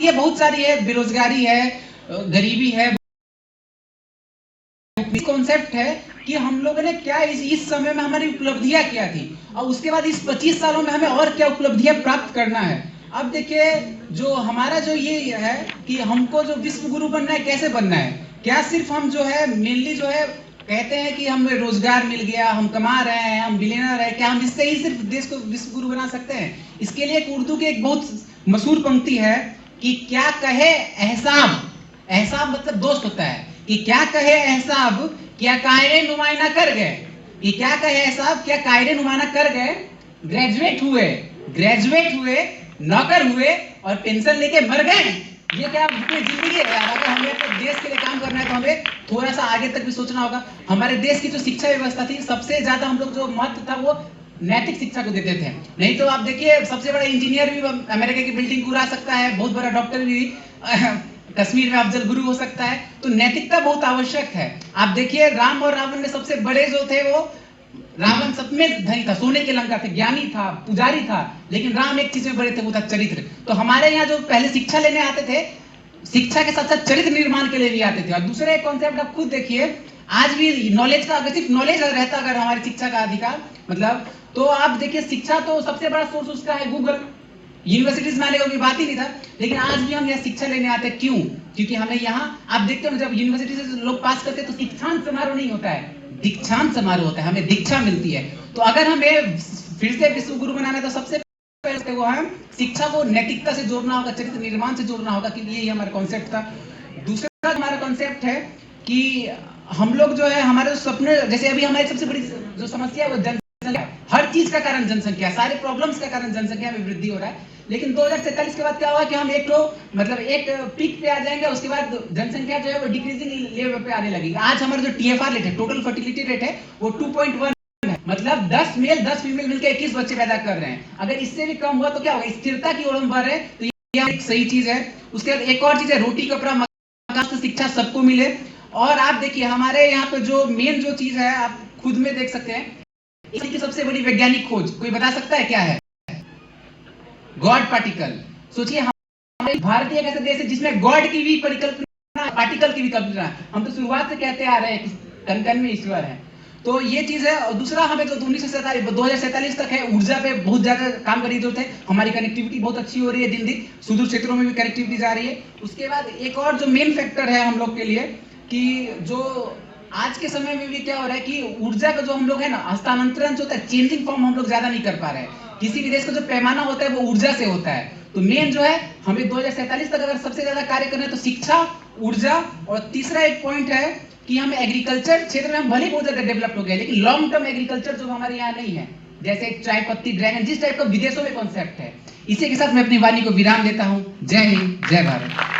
ये बहुत सारी है, बेरोजगारी है, गरीबी है। कॉन्सेप्ट है कि हम लोगों ने क्या इस समय में हमारी उपलब्धियां क्या थी और उसके बाद इस 25 सालों में हमें और क्या उपलब्धियां प्राप्त करना है। अब देखिए, जो हमारा जो ये है कि हमको जो विश्व गुरु बनना है, कैसे बनना है, क्या सिर्फ हम जो है मेनली जो है कहते हैं कि हमें रोजगार मिल गया, हम कमा रहे हैं, हम बिलियनर है, क्या हम इससे ही सिर्फ देश को विश्व गुरु बना सकते हैं? इसके लिए एक उर्दू की एक बहुत मशहूर पंक्ति है कि क्या कहे एहसाब, एहसाब मतलब दोस्त होता है, कि क्या कहे एहसाब क्या कायरे नुमाइना कर गए, कि क्या कहे एहसाब क्या कायरे नुमाइना कर गए, ग्रेजुएट हुए, नौकर हुए और पेंशन लेके मर गए। ये क्या पूरी जिंदगी है यार? अगर हमें अपने देश के लिए काम करना है तो हमें थोड़ा सा आगे तक भी सोचना होगा। हमारे देश की जो शिक्षा व्यवस्था थी, सबसे ज्यादा हम लोग जो महत्व था वो नैतिक शिक्षा को देते थे। नहीं तो आप देखिए, सबसे बड़ा इंजीनियर भी अमेरिका की बिल्डिंग उड़ा सकता है, बहुत बड़ा डॉक्टर भी कश्मीर में अफजल गुरु हो सकता है। तो नैतिकता बहुत आवश्यक है। आप देखिए, राम और रावण में सबसे बड़े जो थे वो, रावण सब में धनी था, सोने के लंका थे, ज्ञानी था, पुजारी था, लेकिन राम एक चीज में बड़े थे, वो था चरित्र। तो हमारे यहाँ जो पहले शिक्षा लेने आते थे, शिक्षा के साथ साथ चरित्र निर्माण के लिए भी आते थे। और दूसरा एक कॉन्सेप्ट आप खुद देखिए, आज भी नॉलेज का, अगर सिर्फ नॉलेज रहता अगर हमारी शिक्षा का अधिकार मतलब, तो आप देखिए शिक्षा तो सबसे बड़ा सोर्स उसका है गूगल। यूनिवर्सिटीज में आने की बात ही नहीं था, लेकिन आज भी हम यहाँ शिक्षा लेने आते हैं। क्यों? क्योंकि हमें यहाँ, आप देखते हो जब यूनिवर्सिटी से लोग पास करते हैं तो दीक्षांत समारोह नहीं होता है, दीक्षांत समारोह होता है, हमें दीक्षा मिलती है। तो अगर हमें फिर से विश्व गुरु बनाना है तो सबसे पहले वो हम शिक्षा को नैतिकता से जोड़ना होगा, चरित्र निर्माण से जोड़ना होगा, कि ये हमारा कॉन्सेप्ट था। दूसरा हमारा कॉन्सेप्ट है कि हम लोग जो है हमारे सपने, जैसे अभी हमारी सबसे बड़ी जो समस्या है वो जनसंख्या, हर चीज का कारण जनसंख्या, सारे प्रॉब्लम्स का कारण जनसंख्या में वृद्धि हो रहा है। लेकिन 2047 के बाद क्या होगा कि हम एक पीक पे आ जाएंगे, उसके बाद जनसंख्या जो है वो डिक्रीजिंग लेवल पे आने लगेगी। आज हमारा जो TFR रेट है, टोटल फर्टिलिटी रेट है, वो 2.1 है, मतलब 10 मेल 10 फीमेल मिलकर 21 बच्चे पैदा कर रहे हैं। अगर इससे भी कम हुआ तो क्या होगा? स्थिरता की ओर हम बढ़ रहे हैं, तो ये एक सही चीज है। उसके बाद एक और चीज है, रोटी कपड़ा मकान शिक्षा सबको मिले। और आप देखिए हमारे यहाँ पे जो मेन जो चीज है, आप खुद में देख सकते हैं, इसकी सबसे बड़ी वैज्ञानिक खोज कोई बता सकता है क्या है? God particle. सोचिए, हमारे भारत एक ऐसा देश है जिसमें गॉड की भी परिकल्पना, पार्टिकल की भी कल्पना। हम तो शुरुआत से कहते आ रहे हैं कि कण कण में ईश्वर है। तो ये चीज है। और दूसरा, हमें जो 2047 तक है, ऊर्जा पे बहुत ज्यादा काम करने की जरूरत है। हमारी कनेक्टिविटी बहुत अच्छी हो रही है दिन दिन, सुदूर क्षेत्रों में भी कनेक्टिविटी जा रही है। उसके बाद एक और जो मेन फैक्टर है हम लोग के लिए, कि जो आज के समय में भी क्या हो रहा है कि ऊर्जा का जो हम लोग है ना, हस्तांतरण जो होता है, चेंजिंग फॉर्म हम लोग ज्यादा नहीं कर पा रहे हैं। किसी भी देश का जो पैमाना होता है वो ऊर्जा से होता है। तो मेन जो है, हमें 2047 तक अगर सबसे ज्यादा कार्य करना है तो शिक्षा, ऊर्जा, और तीसरा एक पॉइंट है कि हम एग्रीकल्चर क्षेत्र में हम भले बहुत ज्यादा डेवलप हो गए, लेकिन लॉन्ग टर्म एग्रीकल्चर जो हमारे यहाँ नहीं है, जैसे चाय पत्ती ड्रैगन, जिस टाइप का विदेशों में कॉन्सेप्ट है। इसी के साथ मैं अपनी वाणी को विराम देता हूँ। जय हिंद, जय भारत।